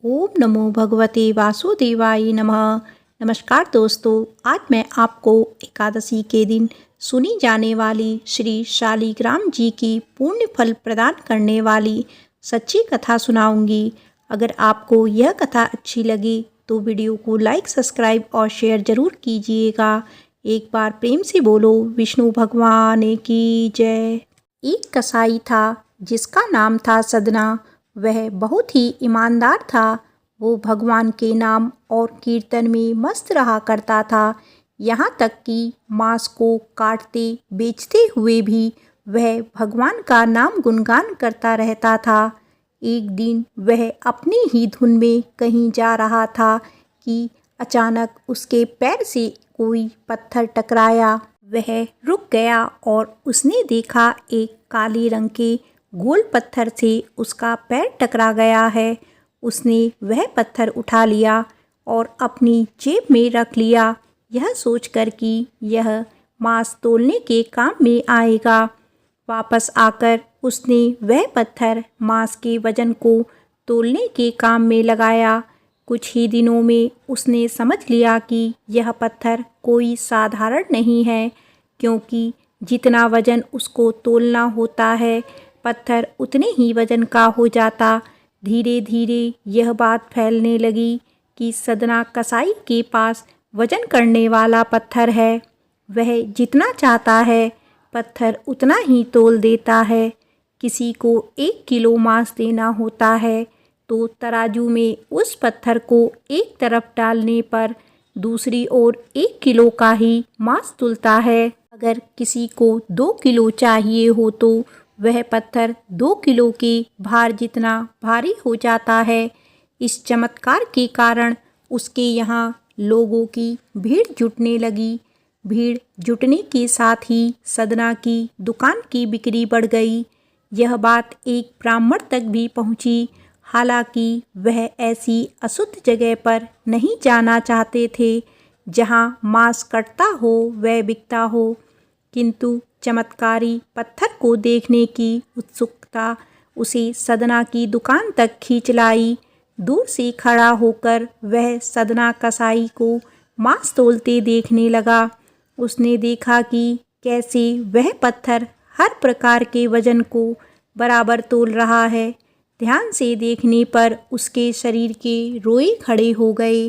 ओम नमो भगवते वासुदेवाय नमः। नमस्कार दोस्तों, आज मैं आपको एकादशी के दिन सुनी जाने वाली श्री शालिग्राम जी की पुण्य फल प्रदान करने वाली सच्ची कथा सुनाऊंगी। अगर आपको यह कथा अच्छी लगी तो वीडियो को लाइक, सब्सक्राइब और शेयर जरूर कीजिएगा। एक बार प्रेम से बोलो विष्णु भगवान की जय। एक कसाई था जिसका नाम था सदना। वह बहुत ही ईमानदार था। वो भगवान के नाम और कीर्तन में मस्त रहा करता था। यहाँ तक कि मांस को काटते बेचते हुए भी वह भगवान का नाम गुणगान करता रहता था। एक दिन वह अपनी ही धुन में कहीं जा रहा था कि अचानक उसके पैर से कोई पत्थर टकराया। वह रुक गया और उसने देखा एक काले रंग के गोल पत्थर से उसका पैर टकरा गया है। उसने वह पत्थर उठा लिया और अपनी जेब में रख लिया, यह सोचकर कि यह मांस तोलने के काम में आएगा। वापस आकर उसने वह पत्थर मांस के वजन को तोलने के काम में लगाया। कुछ ही दिनों में उसने समझ लिया कि यह पत्थर कोई साधारण नहीं है, क्योंकि जितना वजन उसको तोलना होता है पत्थर उतने ही वजन का हो जाता। धीरे धीरे यह बात फैलने लगी कि सदना कसाई के पास वजन करने वाला पत्थर है। वह जितना चाहता है पत्थर उतना ही तोल देता है। किसी को 1 किलो मांस देना होता है तो तराजू में उस पत्थर को एक तरफ डालने पर दूसरी ओर 1 किलो का ही मांस तुलता है। अगर किसी को 2 किलो चाहिए हो तो वह पत्थर 2 किलो के भार जितना भारी हो जाता है। इस चमत्कार के कारण उसके यहाँ लोगों की भीड़ जुटने लगी। भीड़ जुटने के साथ ही सदना की दुकान की बिक्री बढ़ गई। यह बात एक ब्राह्मण तक भी पहुँची। हालांकि वह ऐसी अशुद्ध जगह पर नहीं जाना चाहते थे जहाँ मांस कटता हो व बिकता हो, किंतु चमत्कारी पत्थर को देखने की उत्सुकता उसे सदना की दुकान तक खींच लाई। दूर से खड़ा होकर वह सदना कसाई को मांस तोलते देखने लगा। उसने देखा कि कैसे वह पत्थर हर प्रकार के वजन को बराबर तोल रहा है। ध्यान से देखने पर उसके शरीर के रोए खड़े हो गए।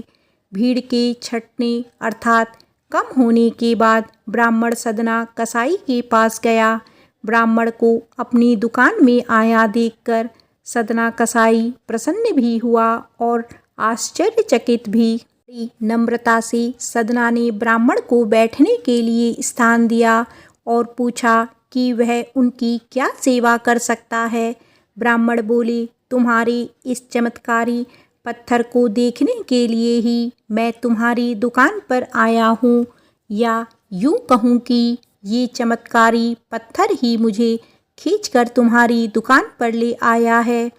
भीड़ के छंटने अर्थात कम होने के बाद ब्राह्मण सदना कसाई के पास गया। ब्राह्मण को अपनी दुकान में आया देखकर सदना कसाई प्रसन्न भी हुआ और आश्चर्यचकित भी। बड़ी नम्रता से सदना ने ब्राह्मण को बैठने के लिए स्थान दिया और पूछा कि वह उनकी क्या सेवा कर सकता है। ब्राह्मण बोले, तुम्हारे इस चमत्कारी पत्थर को देखने के लिए ही मैं तुम्हारी दुकान पर आया हूँ, या यूँ कहूँ कि ये चमत्कारी पत्थर ही मुझे खींचकर तुम्हारी दुकान पर ले आया है।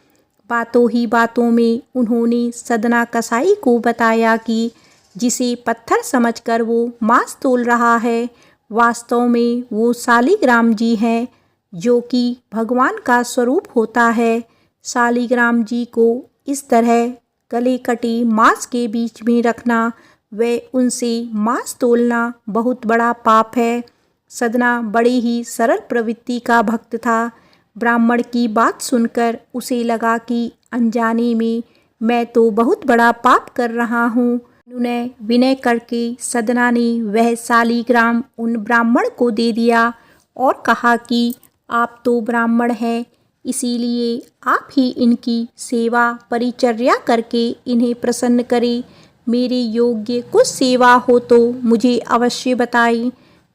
बातों ही बातों में उन्होंने सदना कसाई को बताया कि जिसे पत्थर समझकर वो मांस तोल रहा है वास्तव में वो शालिग्राम जी हैं, जो कि भगवान का स्वरूप होता है। शालिग्राम जी को इस तरह गले कटी मांस के बीच में रखना व उनसे मांस तोलना बहुत बड़ा पाप है। सदना बड़े ही सरल प्रवृत्ति का भक्त था। ब्राह्मण की बात सुनकर उसे लगा कि अनजाने में मैं तो बहुत बड़ा पाप कर रहा हूँ। उन्हें विनय करके सदना ने वह शालिग्राम उन ब्राह्मण को दे दिया और कहा कि आप तो ब्राह्मण हैं, इसीलिए आप ही इनकी सेवा परिचर्या करके इन्हें प्रसन्न करें। मेरे योग्य कुछ सेवा हो तो मुझे अवश्य बताएं।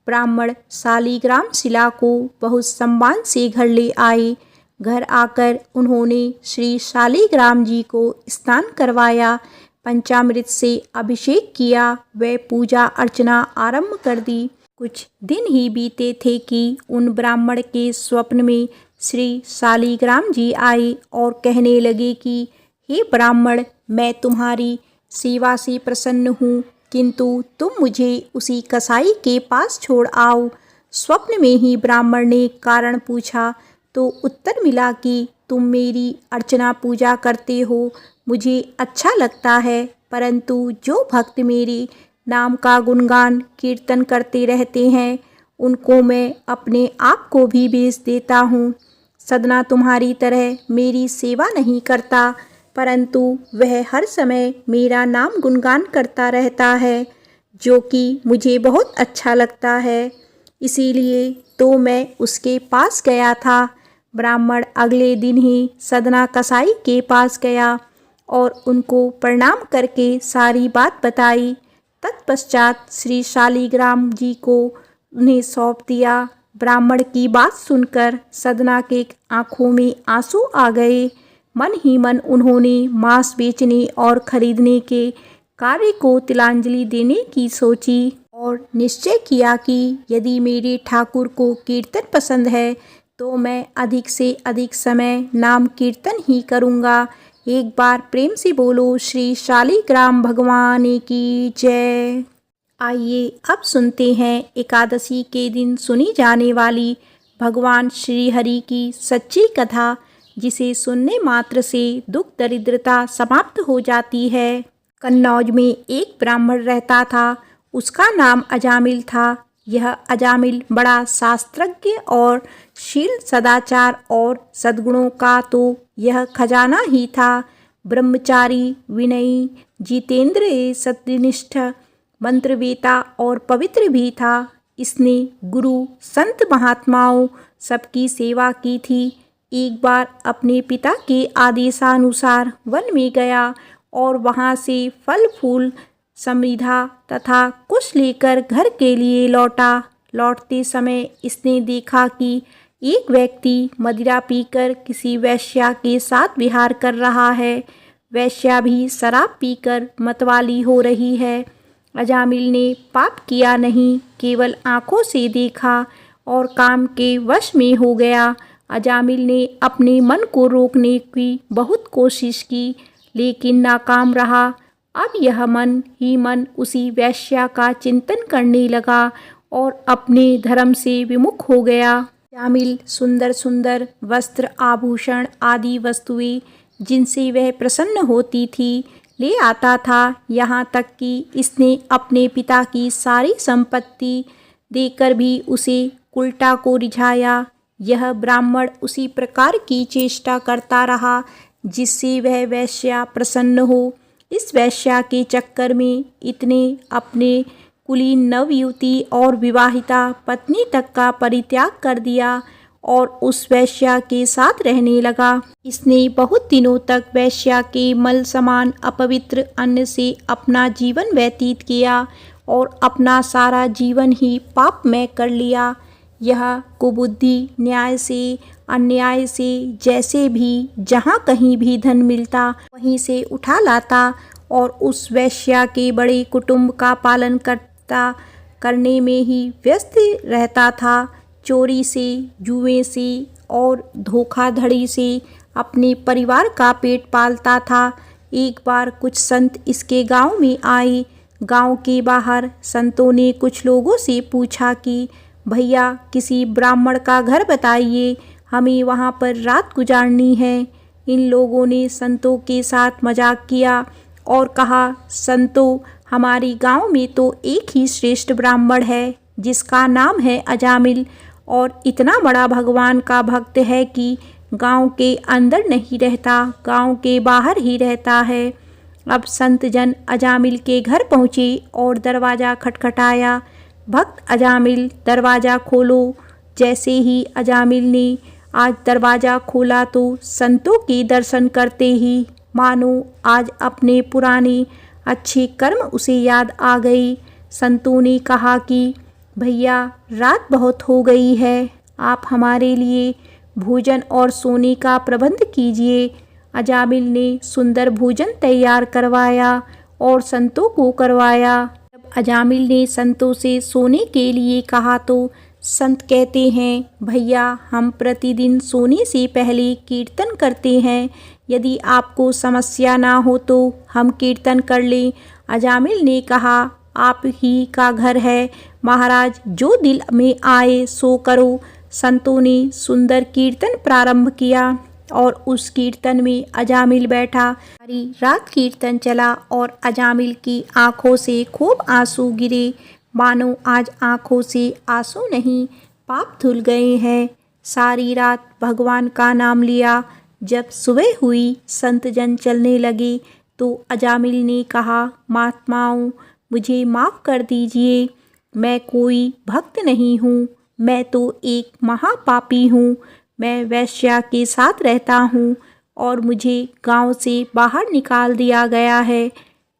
ब्राह्मण शालिग्राम शिला को बहुत सम्मान से घर ले आए। घर आकर उन्होंने श्री शालिग्राम जी को स्नान करवाया, पंचामृत से अभिषेक किया व पूजा अर्चना आरंभ कर दी। कुछ दिन ही बीते थे कि उन ब्राह्मण के स्वप्न में श्री शालिग्राम जी आए और कहने लगे कि हे ब्राह्मण, मैं तुम्हारी सेवा से प्रसन्न हूँ, किंतु तुम मुझे उसी कसाई के पास छोड़ आओ। स्वप्न में ही ब्राह्मण ने कारण पूछा तो उत्तर मिला कि तुम मेरी अर्चना पूजा करते हो मुझे अच्छा लगता है, परंतु जो भक्त मेरे नाम का गुणगान कीर्तन करते रहते हैं उनको मैं अपने आप को भी बेच देता हूँ। सदना तुम्हारी तरह मेरी सेवा नहीं करता, परंतु वह हर समय मेरा नाम गुणगान करता रहता है, जो कि मुझे बहुत अच्छा लगता है। इसीलिए तो मैं उसके पास गया था। ब्राह्मण अगले दिन ही सदना कसाई के पास गया और उनको प्रणाम करके सारी बात बताई। तत्पश्चात श्री शालिग्राम जी को उन्हें सौंप दिया। ब्राह्मण की बात सुनकर सदना के आंखों में आंसू आ गए। मन ही मन उन्होंने मांस बेचने और खरीदने के कार्य को तिलांजलि देने की सोची और निश्चय किया कि यदि मेरे ठाकुर को कीर्तन पसंद है तो मैं अधिक से अधिक समय नाम कीर्तन ही करूँगा। एक बार प्रेम से बोलो श्री शालिग्राम भगवान की जय। आइए अब सुनते हैं एकादशी के दिन सुनी जाने वाली भगवान श्री हरि की सच्ची कथा, जिसे सुनने मात्र से दुख दरिद्रता समाप्त हो जाती है। कन्नौज में एक ब्राह्मण रहता था, उसका नाम अजामिल था। यह अजामिल बड़ा शास्त्रज्ञ और शील सदाचार और सद्गुणों का तो यह खजाना ही था। ब्रह्मचारी, विनयी, जितेंद्रिय, सत्यनिष्ठ, मंत्रवेता और पवित्र भी था। इसने गुरु, संत, महात्माओं सबकी सेवा की थी। एक बार अपने पिता के आदेशानुसार वन में गया और वहाँ से फल फूल, समृद्धा तथा कुछ लेकर घर के लिए लौटा। लौटते समय इसने देखा कि एक व्यक्ति मदिरा पीकर किसी वेश्या के साथ विहार कर रहा है। वेश्या भी शराब पीकर मतवाली हो रही है। अजामिल ने पाप किया नहीं, केवल आंखों से देखा और काम के वश में हो गया। अजामिल ने अपने मन को रोकने की बहुत कोशिश की, लेकिन नाकाम रहा। अब यह मन ही मन उसी वेश्या का चिंतन करने लगा और अपने धर्म से विमुख हो गया। अजामिल सुंदर सुंदर वस्त्र, आभूषण आदि वस्तुएं जिनसे वह प्रसन्न होती थी ले आता था। यहाँ तक कि इसने अपने पिता की सारी संपत्ति देकर भी उसे उल्टा को रिझाया। यह ब्राह्मण उसी प्रकार की चेष्टा करता रहा जिससे वह वेश्या प्रसन्न हो। इस वेश्या के चक्कर में इतने अपने कुलीन नवयुवती और विवाहिता पत्नी तक का परित्याग कर दिया और उस वेश्या के साथ रहने लगा। इसने बहुत दिनों तक वेश्या के मल समान अपवित्र अन्न से अपना जीवन व्यतीत किया और अपना सारा जीवन ही पापमय कर लिया। यह कुबुद्धि न्याय से अन्याय से जैसे भी जहाँ कहीं भी धन मिलता वहीं से उठा लाता और उस वेश्या के बड़े कुटुंब का पालन करने में ही व्यस्त रहता था। चोरी से, जुए से और धोखाधड़ी से अपने परिवार का पेट पालता था। एक बार कुछ संत इसके गांव में आए। गांव के बाहर संतों ने कुछ लोगों से पूछा कि भैया किसी ब्राह्मण का घर बताइए, हमें वहाँ पर रात गुजारनी है। इन लोगों ने संतों के साथ मजाक किया और कहा, संतों हमारी गांव में तो एक ही श्रेष्ठ ब्राह्मण है जिसका नाम है अजामिल और इतना बड़ा भगवान का भक्त है कि गांव के अंदर नहीं रहता, गांव के बाहर ही रहता है। अब संत जन अजामिल के घर पहुँचे और दरवाज़ा खटखटाया। भक्त अजामिल दरवाज़ा खोलो। जैसे ही अजामिल ने आज दरवाज़ा खोला तो संतों के दर्शन करते ही मानो आज अपने पुराने अच्छे कर्म उसे याद आ गई। संतों ने कहा कि भैया रात बहुत हो गई है, आप हमारे लिए भोजन और सोने का प्रबंध कीजिए। अजामिल ने सुंदर भोजन तैयार करवाया और संतों को करवाया। जब अजामिल ने संतों से सोने के लिए कहा तो संत कहते हैं, भैया हम प्रतिदिन सोने से पहले कीर्तन करते हैं, यदि आपको समस्या ना हो तो हम कीर्तन कर लें। अजामिल ने कहा, आप ही का घर है महाराज, जो दिल में आए सो करो। संतों ने सुंदर कीर्तन प्रारंभ किया। और उस कीर्तन में अजामिल बैठा। सारी रात कीर्तन चला और अजामिल की आंखों से खूब आंसू गिरे, मानो आज आंखों से आंसू नहीं पाप धुल गए हैं। सारी रात भगवान का नाम लिया। जब सुबह हुई, संत जन चलने लगे तो अजामिल ने कहा, महात्माओं, मुझे माफ़ कर दीजिए, मैं कोई भक्त नहीं हूँ, मैं तो एक महापापी हूँ। मैं वेश्या के साथ रहता हूँ और मुझे गांव से बाहर निकाल दिया गया है।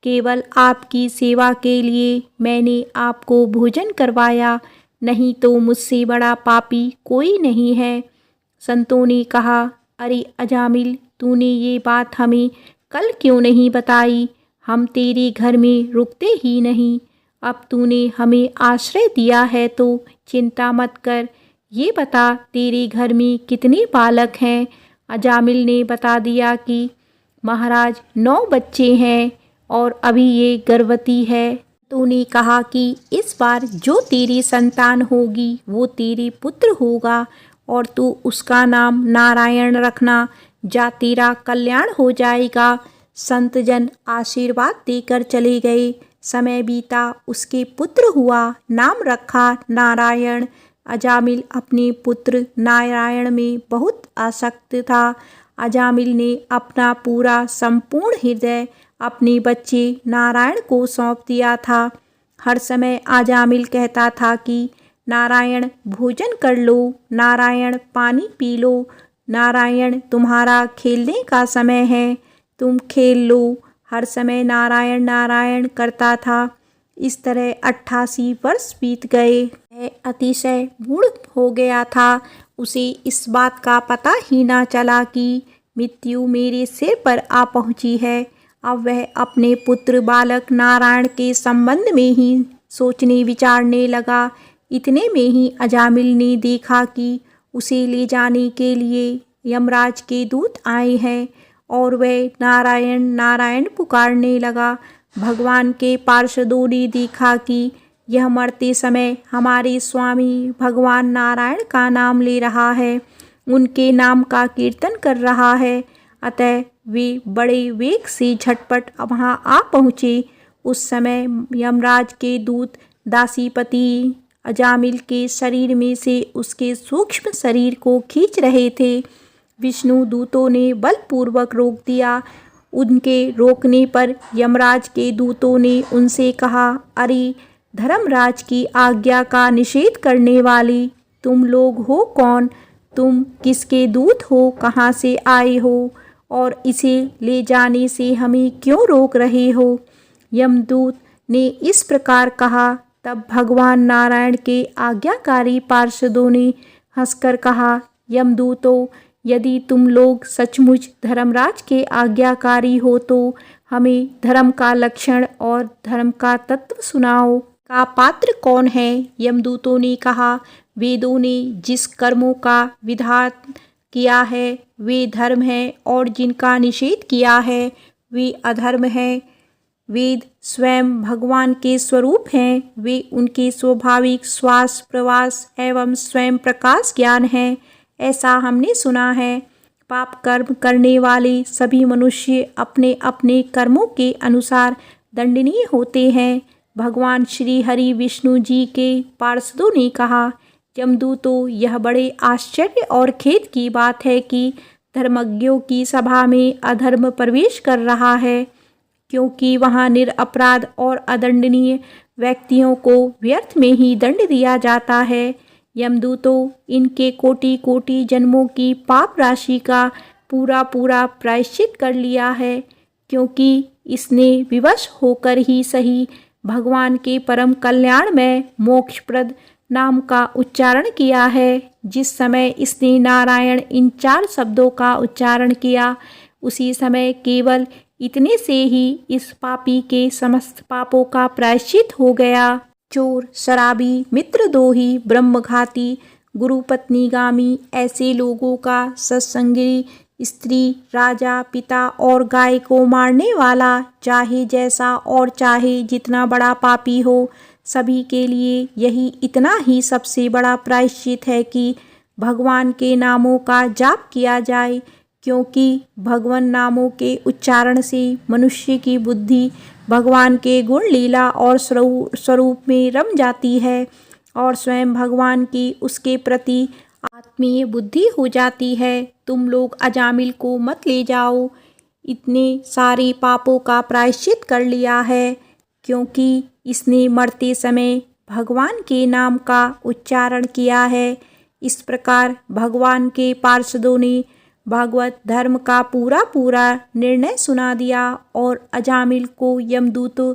केवल आपकी सेवा के लिए मैंने आपको भोजन करवाया, नहीं तो मुझसे बड़ा पापी कोई नहीं है। संतों ने कहा, अरे अजामिल, तूने ये बात हमें कल क्यों नहीं बताई? हम तेरे घर में रुकते ही नहीं। अब तूने हमें आश्रय दिया है तो चिंता मत कर। ये बता, तेरे घर में कितने बालक हैं? अजामिल ने बता दिया कि महाराज 9 बच्चे हैं और अभी ये गर्भवती है। तूने कहा कि इस बार जो तेरी संतान होगी वो तेरे पुत्र होगा और तू उसका नाम नारायण रखना, जा तेरा कल्याण हो जाएगा। संत जन आशीर्वाद देकर चले गए। समय बीता, उसके पुत्र हुआ, नाम रखा नारायण। अजामिल अपने पुत्र नारायण में बहुत आसक्त था। अजामिल ने अपना पूरा संपूर्ण हृदय अपने बच्चे नारायण को सौंप दिया था। हर समय अजामिल कहता था कि नारायण भोजन कर लो, नारायण पानी पी लो, नारायण तुम्हारा खेलने का समय है, तुम खेल लो। हर समय नारायण नारायण करता था। इस तरह 88 वर्ष बीत गए। वह अतिशय मूढ़ हो गया था। उसे इस बात का पता ही ना चला कि मृत्यु मेरे सिर पर आ पहुंची है। अब वह अपने पुत्र बालक नारायण के संबंध में ही सोचने विचारने लगा। इतने में ही अजामिल ने देखा कि उसे ले जाने के लिए यमराज के दूत आए हैं और वह नारायण नारायण पुकारने लगा। भगवान के पार्षदों ने देखा कि यह मरते समय हमारे स्वामी भगवान नारायण का नाम ले रहा है, उनके नाम का कीर्तन कर रहा है। अतः वे बड़े वेग से झटपट वहाँ आ पहुँचे। उस समय यमराज के दूत दासीपति अजामिल के शरीर में से उसके सूक्ष्म शरीर को खींच रहे थे। विष्णु दूतों ने बलपूर्वक रोक दिया। उनके रोकने पर यमराज के दूतों ने उनसे कहा, अरे धर्मराज की आज्ञा का निषेध करने वाले तुम लोग हो कौन? तुम किसके दूत हो? कहाँ से आए हो? और इसे ले जाने से हमें क्यों रोक रहे हो? यमदूत ने इस प्रकार कहा। तब भगवान नारायण के आज्ञाकारी पार्षदों ने हंसकर कहा, यमदूतों, यदि तुम लोग सचमुच धर्मराज के आज्ञाकारी हो तो हमें धर्म का लक्षण और धर्म का तत्व सुनाओ। का पात्र कौन है? यमदूतों ने कहा, वेदों ने जिस कर्मों का विधान किया है वे धर्म है और जिनका निषेध किया है वे अधर्म है। वेद स्वयं भगवान के स्वरूप हैं। वे उनके स्वाभाविक श्वास प्रवास एवं स्वयं प्रकाश ज्ञान है, ऐसा हमने सुना है। पाप कर्म करने वाले सभी मनुष्य अपने अपने कर्मों के अनुसार दंडनीय होते हैं। भगवान श्री हरि विष्णु जी के पार्षदों ने कहा, यमदूतों, यह बड़े आश्चर्य और खेद की बात है कि धर्मज्ञों की सभा में अधर्म प्रवेश कर रहा है, क्योंकि वहाँ निरपराध और अदंडनीय व्यक्तियों को व्यर्थ में ही दंड दिया जाता है। यमदूतों, इनके कोटि कोटि जन्मों की पाप राशि का पूरा पूरा प्रायश्चित कर लिया है, क्योंकि इसने विवश होकर ही सही भगवान के परम कल्याण में मोक्षप्रद नाम का उच्चारण किया है। जिस समय इसने नारायण इन 4 शब्दों का उच्चारण किया, उसी समय केवल इतने से ही इस पापी के समस्त पापों का प्रायश्चित हो गया। चोर, शराबी, मित्रद्रोही, ब्रह्मघाती, गुरुपत्नीगामी ऐसे लोगों का सत्संगी, स्त्री, राजा, पिता और गाय को मारने वाला, चाहे जैसा और चाहे जितना बड़ा पापी हो, सभी के लिए यही इतना ही सबसे बड़ा प्रायश्चित है कि भगवान के नामों का जाप किया जाए, क्योंकि भगवान नामों के उच्चारण से मनुष्य की बुद्धि भगवान के गुण लीला और स्वरूप में रम जाती है और स्वयं भगवान की उसके प्रति आत्मीय बुद्धि हो जाती है। तुम लोग अजामिल को मत ले जाओ, इतने सारे पापों का प्रायश्चित कर लिया है, क्योंकि इसने मरते समय भगवान के नाम का उच्चारण किया है। इस प्रकार भगवान के पार्षदों ने भागवत धर्म का पूरा निर्णय सुना दिया और अजामिल को यमदूतों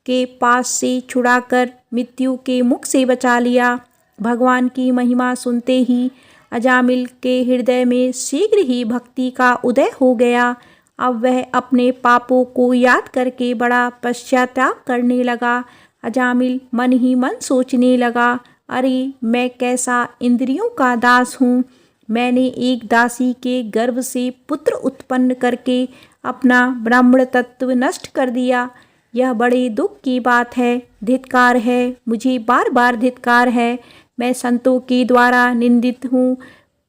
के पास से छुड़ाकर मृत्यु के मुख से बचा लिया। भगवान की महिमा सुनते ही अजामिल के हृदय में शीघ्र ही भक्ति का उदय हो गया। अब वह अपने पापों को याद करके बड़ा पश्चाताप करने लगा। अजामिल मन ही मन सोचने लगा, अरे मैं कैसा इंद्रियों का दास हूँ। मैंने एक दासी के गर्भ से पुत्र उत्पन्न करके अपना ब्राह्मण तत्व नष्ट कर दिया। यह बड़े दुख की बात है। धिक्कार है, मुझे बार बार धिक्कार है। मैं संतों के द्वारा निंदित हूँ,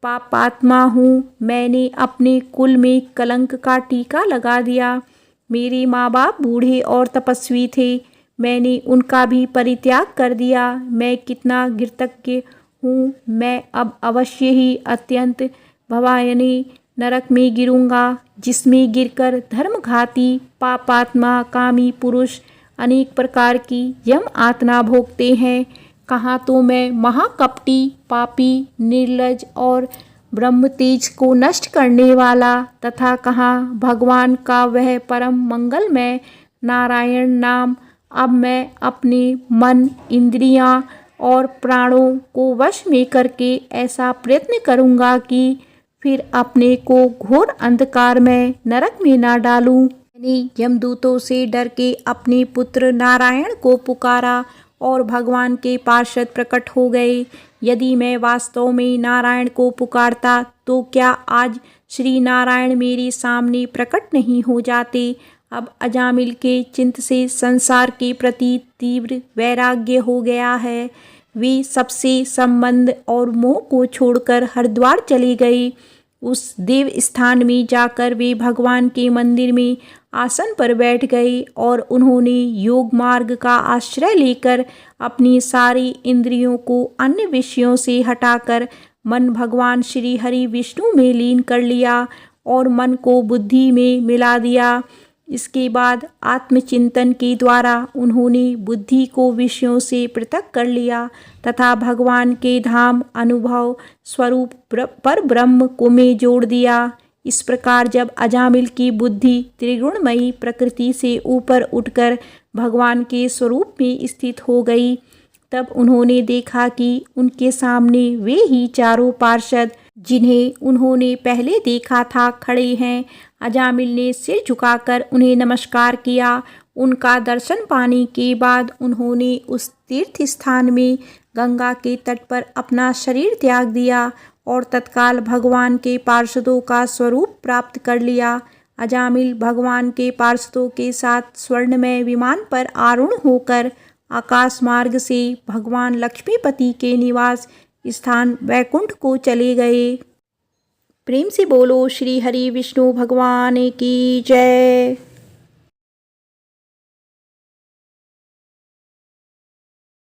पापात्मा हूँ। मैंने अपने कुल में कलंक का टीका लगा दिया। मेरे माँ बाप बूढ़े और तपस्वी थे, मैंने उनका भी परित्याग कर दिया। मैं कितना कृतज्ञ हूँ। मैं अब अवश्य ही अत्यंत भयावह नरक में गिरूंगा, जिसमें गिरकर धर्मघाती पापात्मा कामी पुरुष अनेक प्रकार की यम यातना भोगते हैं। कहाँ तो मैं महाकपटी, पापी, निर्लज और ब्रह्म तेज को नष्ट करने वाला, तथा कहाँ भगवान का वह परम मंगलमय नारायण नाम। अब मैं अपने मन, इंद्रियां और प्राणों को वश में करके ऐसा प्रयत्न करूंगा कि फिर अपने को घोर अंधकार में नरक में ना डालूं। मैंने यमदूतों से डर के अपने पुत्र नारायण को पुकारा और भगवान के पार्षद प्रकट हो गए। यदि मैं वास्तव में नारायण को पुकारता तो क्या आज श्री नारायण मेरे सामने प्रकट नहीं हो जाते। अब अजामिल के चित्त से संसार के प्रति तीव्र वैराग्य हो गया है। वे सबसे संबंध और मोह को छोड़कर हरिद्वार चले गए। उस देव स्थान में जाकर वे भगवान के मंदिर में आसन पर बैठ गए और उन्होंने योग मार्ग का आश्रय लेकर अपनी सारी इंद्रियों को अन्य विषयों से हटाकर मन भगवान श्री हरि विष्णु में लीन कर लिया और मन को बुद्धि में मिला दिया। इसके बाद आत्मचिंतन के द्वारा उन्होंने बुद्धि को विषयों से पृथक कर लिया तथा भगवान के धाम अनुभव स्वरूप पर ब्रह्म को में जोड़ दिया। इस प्रकार जब अजामिल की बुद्धि त्रिगुणमयी प्रकृति से ऊपर उठकर भगवान के स्वरूप में स्थित हो गई, तब उन्होंने देखा कि उनके सामने वे ही चारों पार्षद जिन्हें उन्होंने पहले देखा था खड़े हैं। अजामिल ने सिर झुकाकर उन्हें नमस्कार किया। उनका दर्शन पाने के बाद उन्होंने उस तीर्थ स्थान में गंगा के तट पर अपना शरीर त्याग दिया और तत्काल भगवान के पार्षदों का स्वरूप प्राप्त कर लिया। अजामिल भगवान के पार्षदों के साथ स्वर्णमय विमान पर आरूढ़ होकर आकाश मार्ग से भगवान लक्ष्मीपति के निवास स्थान वैकुंठ को चले गए। प्रेम से बोलो श्री हरि विष्णु भगवान की जय।